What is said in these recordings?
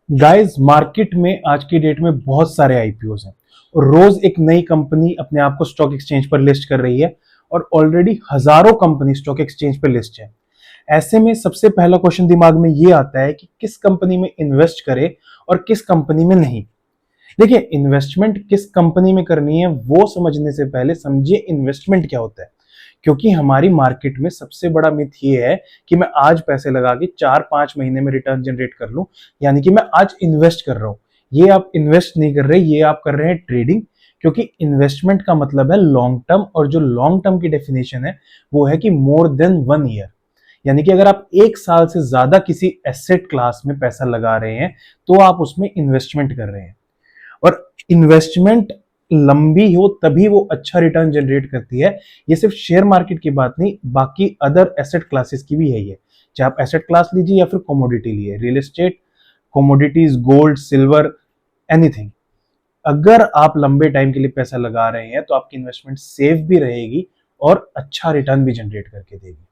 Guys, market में आज की डेट में बहुत सारे आईपीओस हैं और रोज एक नई कंपनी अपने आप को स्टॉक एक्सचेंज पर लिस्ट कर रही है और ऑलरेडी हजारों कंपनी स्टॉक एक्सचेंज पर लिस्ट है। ऐसे में सबसे पहला क्वेश्चन दिमाग में ये आता है कि किस कंपनी में इन्वेस्ट करें और किस कंपनी में नहीं। देखिए, इन्वेस्टमेंट किस कंपनी में करनी है वो समझने से पहले समझिए इन्वेस्टमेंट क्या होता है। क्योंकि हमारी मार्केट में सबसे बड़ा मिथ ये है कि मैं आज पैसे लगा के 4-5 महीने में रिटर्न जनरेट कर लूं, यानी कि मैं आज इन्वेस्ट कर रहा हूं। ये आप इन्वेस्ट नहीं कर रहे, ये आप कर रहे हैं ट्रेडिंग। क्योंकि इन्वेस्टमेंट का मतलब है लॉन्ग टर्म, और जो लॉन्ग टर्म की डेफिनेशन है वो है कि मोर देन 1 ईयर। यानी कि अगर आप 1 साल से ज्यादा किसी एसेट क्लास में पैसा लगा रहे हैं तो आप उसमें इन्वेस्टमेंट कर रहे हैं। और इन्वेस्टमेंट लंबी हो तभी वो अच्छा रिटर्न जनरेट करती है। ये सिर्फ शेयर मार्केट की बात नहीं, बाकी अदर एसेट क्लासेस की भी यही है। चाहे आप एसेट क्लास लीजिए या फिर कमोडिटी लीजिए, real estate, commodities, gold, silver, anything. अगर आप लंबे टाइम के लिए पैसा लगा रहे हैं तो आपकी इन्वेस्टमेंट सेफ भी रहेगी और अच्छा रिटर्न भी जनरेट करके देगी।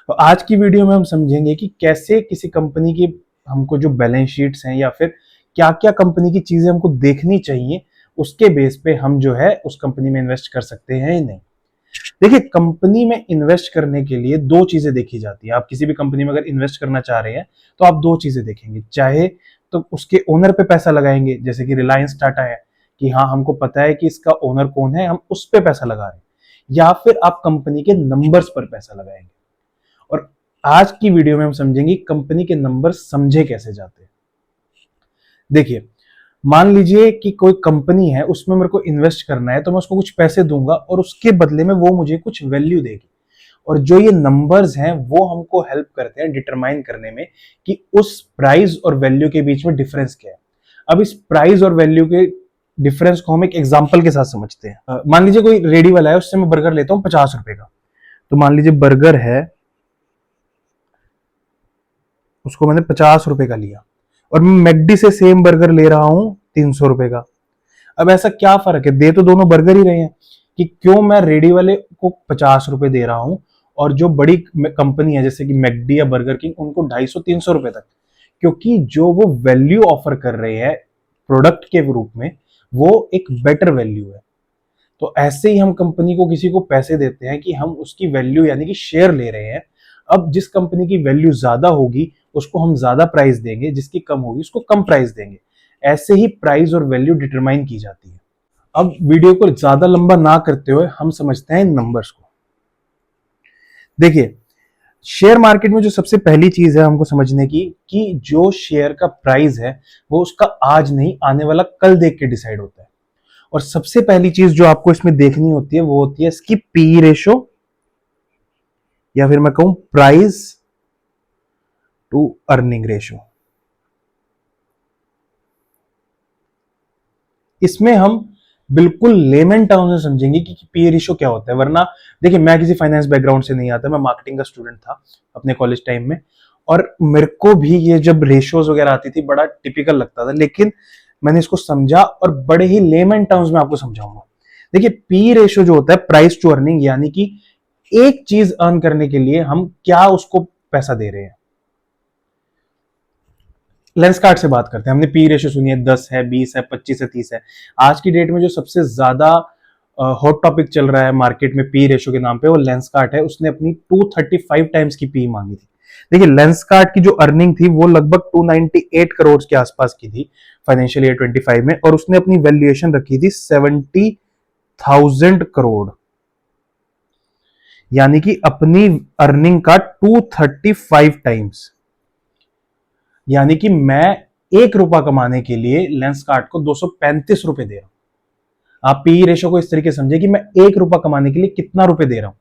तो आज की वीडियो में हम समझेंगे कि कैसे किसी कंपनी की हमको जो बैलेंस शीट्स हैं या फिर क्या क्या कंपनी की चीजें हमको देखनी चाहिए, उसके बेस पे हम जो है उस कंपनी में इन्वेस्ट कर सकते हैं या नहीं। देखिए, कंपनी में इन्वेस्ट करने के लिए दो चीजें देखी जाती है। आप किसी भी कंपनी में अगर इन्वेस्ट करना चाह रहे हैं तो आप दो चीजें देखेंगे। चाहे तो उसके ओनर पे पैसा लगाएंगे, जैसे कि रिलायंस टाटा है कि हाँ, हमको पता है कि इसका ओनर कौन है, हम उस पे पैसा लगा रहे हैं। या फिर आप कंपनी के नंबर्स पर पैसा लगाएंगे। और आज की वीडियो में हम समझेंगे कंपनी के नंबर समझे कैसे जाते हैं। देखिए, मान लीजिए कि कोई कंपनी है, उसमें मेरे को इन्वेस्ट करना है, तो मैं उसको कुछ पैसे दूंगा और उसके बदले में वो मुझे कुछ वैल्यू देगी। और जो ये नंबर्स हैं वो हमको हेल्प करते हैं डिटरमाइन करने में कि उस प्राइस और वैल्यू के बीच में डिफरेंस क्या है। अब इस प्राइस और वैल्यू के डिफरेंस को हम एक एग्जांपल के साथ समझते हैं। मान लीजिए कोई रेडी वाला है, उससे मैं बर्गर लेता हूं 50 रुपए का। तो मान लीजिए बर्गर है, उसको मैंने 50 रुपए का लिया और मैं मैकडी से सेम बर्गर ले रहा हूं 300 रुपए का। अब ऐसा क्या फर्क है? दे तो दोनों बर्गर ही रहे हैं, कि क्यों मैं रेडी वाले को 50 रुपए दे रहा हूं और जो बड़ी कंपनी है जैसे कि मैकडी या बर्गर किंग, उनको 250-300 रुपए तक। क्योंकि जो वो वैल्यू ऑफर कर रहे हैं प्रोडक्ट के रूप में, वो एक बेटर वैल्यू है। तो ऐसे ही हम कंपनी को किसी को पैसे देते हैं कि हम उसकी वैल्यू यानी कि शेयर ले रहे हैं। अब जिस कंपनी की वैल्यू ज्यादा होगी उसको हम ज्यादा प्राइस देंगे, जिसकी कम होगी उसको कम प्राइस देंगे। ऐसे ही प्राइस और वैल्यू डिटरमाइन की जाती है। अब वीडियो को ज्यादा लंबा ना करते हुए हम समझते हैं इन नंबर्स को। देखिए, शेयर मार्केट में जो सबसे पहली चीज है हमको समझने की, कि जो शेयर का प्राइस है वो उसका आज नहीं, आने वाला कल देख के डिसाइड होता है। और सबसे पहली चीज जो आपको इसमें देखनी होती है वो होती है इसकी पी रेशो, या फिर मैं कहूं प्राइस टू अर्निंग रेशो। इसमें हम बिल्कुल लेमन टर्म्स में समझेंगे कि पी रेशो क्या होता है। वरना देखिए, मैं किसी फाइनेंस बैकग्राउंड से नहीं आता, मैं मार्केटिंग का स्टूडेंट था अपने कॉलेज टाइम में, और मेरे को भी ये जब रेशियोज वगैरह आती थी बड़ा टिपिकल लगता था। लेकिन मैंने इसको समझा और बड़े ही लेमन टर्म्स में आपको समझाऊंगा। देखिए, पी रेशियो जो होता है प्राइस टू अर्निंग, यानी कि एक चीज अर्न करने के लिए हम क्या उसको पैसा दे रहे हैं। लेंसकार्ट से बात करते हैं। हमने पी रेशियो सुनी है, 10 है, 20 है, 25 है, 30 है। आज की डेट में जो सबसे ज्यादा हॉट टॉपिक चल रहा है मार्केट में पी रेशियो के नाम पे, वो लेंसकार्ट है। उसने अपनी 235 टाइम्स की पी मांगी थी। देखिए, लेंसकार्ट की जो अर्निंग थी वो लगभग 298 करोड़ के आसपास की थी फाइनेंशियल ईयर 25 में, और उसने अपनी वैल्यूएशन रखी थी 70,000 करोड़, यानी कि अपनी अर्निंग का 235 टाइम्स। यानी कि मैं 1 रुपया कमाने के लिए लेंसकार्ट को 235 रुपए दे रहा हूं। आप पी रेशो को इस तरीके से समझे कि मैं 1 रुपया कमाने के लिए कितना रुपए दे रहा हूं।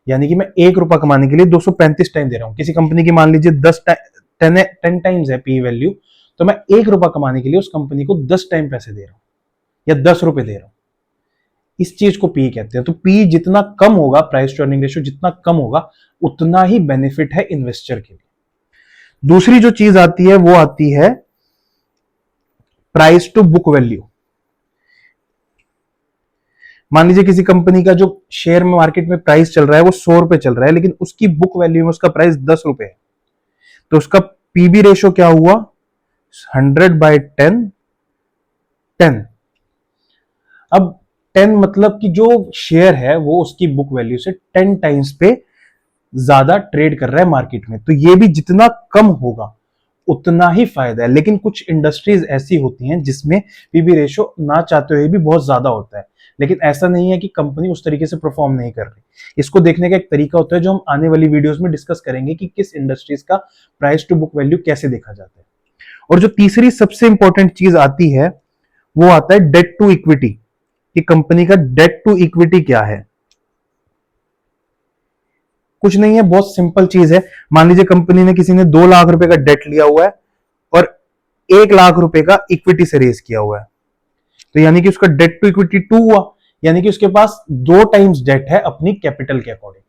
यानी कि मैं 1 रुपया कमाने के लिए 235 टाइम दे रहा हूं। किसी कंपनी की मान लीजिए 10 टाइम्स है पी वैल्यू, तो मैं 1 रुपया कमाने के लिए उस कंपनी को 10 टाइम पैसे दे रहा हूं या 10 रुपए दे रहा हूं। इस चीज को पी कहते हैं। तो पी जितना कम होगा, प्राइस टू अर्निंग रेशियो जितना कम होगा, उतना ही बेनिफिट है इन्वेस्टर के लिए। दूसरी जो चीज आती है वो आती है प्राइस टू बुक वैल्यू। मान लीजिए किसी कंपनी का जो शेयर में मार्केट में प्राइस चल रहा है वो 100 रुपए चल रहा है, लेकिन उसकी बुक वैल्यू में उसका प्राइस 10 रुपए है। तो उसका पीबी रेशो क्या हुआ? 100/10, 10। अब 10 मतलब कि जो शेयर है वो उसकी बुक वैल्यू से 10 टाइम्स पे ज्यादा ट्रेड कर रहा है मार्केट में। तो ये भी जितना कम होगा उतना ही फायदा है। लेकिन कुछ इंडस्ट्रीज ऐसी होती हैं जिसमें पीबी रेशो ना चाहते हुए भी बहुत ज्यादा होता है। लेकिन ऐसा नहीं है कि कंपनी उस तरीके से परफॉर्म नहीं कर रही। इसको देखने का एक तरीका होता है जो हम आने वाली वीडियोस में डिस्कस करेंगे कि किस इंडस्ट्रीज का प्राइस टू बुक वैल्यू कैसे देखा जाता है। और जो तीसरी सबसे इंपॉर्टेंट चीज आती है वो आता है डेट टू इक्विटी, कि कंपनी का डेट टू इक्विटी क्या है। कुछ नहीं है, बहुत सिंपल चीज है। मान लीजिए कंपनी ने, किसी ने 2 लाख रुपए का डेट लिया हुआ है और 1 लाख रुपए का इक्विटी से रेस किया हुआ है, तो यानी कि उसका डेट टू इक्विटी 2 हुआ। यानी कि उसके पास 2 टाइम्स डेट है अपनी कैपिटल के अकॉर्डिंग।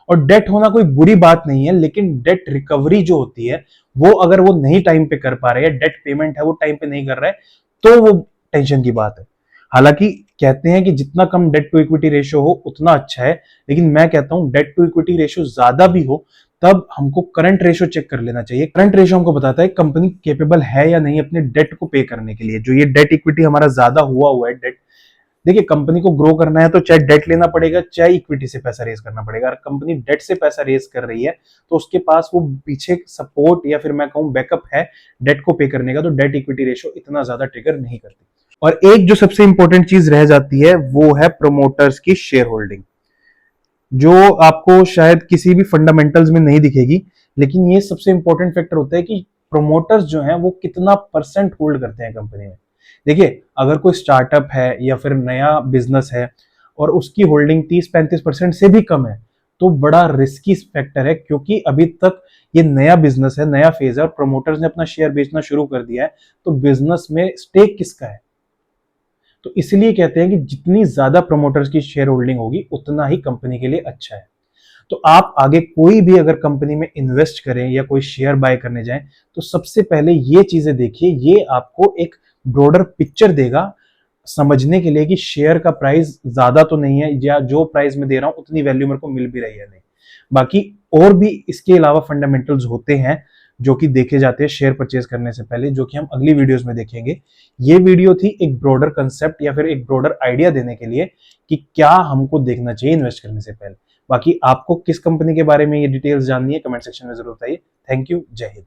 और डेट होना कोई बुरी बात नहीं है, लेकिन डेट रिकवरी जो होती है वो अगर वो नहीं टाइम पे कर पा रहे हैं, डेट पेमेंट है वो टाइम पे नहीं कर रहा है, तो वो टेंशन की बात है। हालांकि कहते हैं कि जितना कम डेट टू इक्विटी रेशियो हो उतना अच्छा है, लेकिन मैं कहता हूं डेट टू इक्विटी रेशियो ज्यादा भी हो तब हमको करंट रेशियो चेक कर लेना चाहिए। करंट रेशियो हमको बताता है कंपनी केपेबल है या नहीं अपने डेट को पे करने के लिए। जो ये डेट इक्विटी हमारा ज्यादा हुआ है डेट, देखिए कंपनी को ग्रो करना है तो चाहे डेट लेना पड़ेगा चाहे इक्विटी से पैसा रेज करना पड़ेगा। अगर कंपनी डेट से पैसा रेज कर रही है तो उसके पास वो पीछे सपोर्ट या फिर मैं कहूं बैकअप है डेट को पे करने का, तो डेट इक्विटी रेशियो इतना ज्यादा ट्रिगर नहीं करती। और एक जो सबसे इंपॉर्टेंट चीज रह जाती है वो है प्रोमोटर्स की शेयर होल्डिंग, जो आपको शायद किसी भी फंडामेंटल्स में नहीं दिखेगी, लेकिन ये सबसे इंपॉर्टेंट फैक्टर होता है कि प्रोमोटर्स जो हैं वो कितना परसेंट होल्ड करते हैं कंपनी में। देखिए अगर कोई स्टार्टअप है या फिर नया बिजनेस है और उसकी होल्डिंग 30-35% से भी कम है तो बड़ा रिस्की फैक्टर है, क्योंकि अभी तक ये नया बिजनेस है, नया फेज है और प्रमोटर्स ने अपना शेयर बेचना शुरू कर दिया है, तो बिजनेस में स्टेक किसका है। तो इसलिए कहते हैं कि जितनी ज्यादा प्रमोटर्स की शेयर होल्डिंग होगी उतना ही कंपनी के लिए अच्छा है। तो आप आगे कोई भी अगर कंपनी में इन्वेस्ट करें या कोई शेयर बाय करने जाएं तो सबसे पहले ये चीजें देखिए, ये आपको एक ब्रॉडर पिक्चर देगा समझने के लिए कि शेयर का प्राइस ज्यादा तो नहीं है, या जो प्राइस में दे रहा हूं उतनी वैल्यू मेरे को मिल भी रही है नहीं। बाकी और भी इसके अलावा फंडामेंटल्स होते हैं जो कि देखे जाते हैं शेयर परचेज करने से पहले, जो कि हम अगली वीडियोस में देखेंगे। ये वीडियो थी एक ब्रॉडर कंसेप्ट या फिर एक ब्रॉडर आइडिया देने के लिए कि क्या हमको देखना चाहिए इन्वेस्ट करने से पहले। बाकी आपको किस कंपनी के बारे में ये डिटेल्स जाननी है कमेंट सेक्शन में जरूर बताइए। थैंक यू, जय हिंद।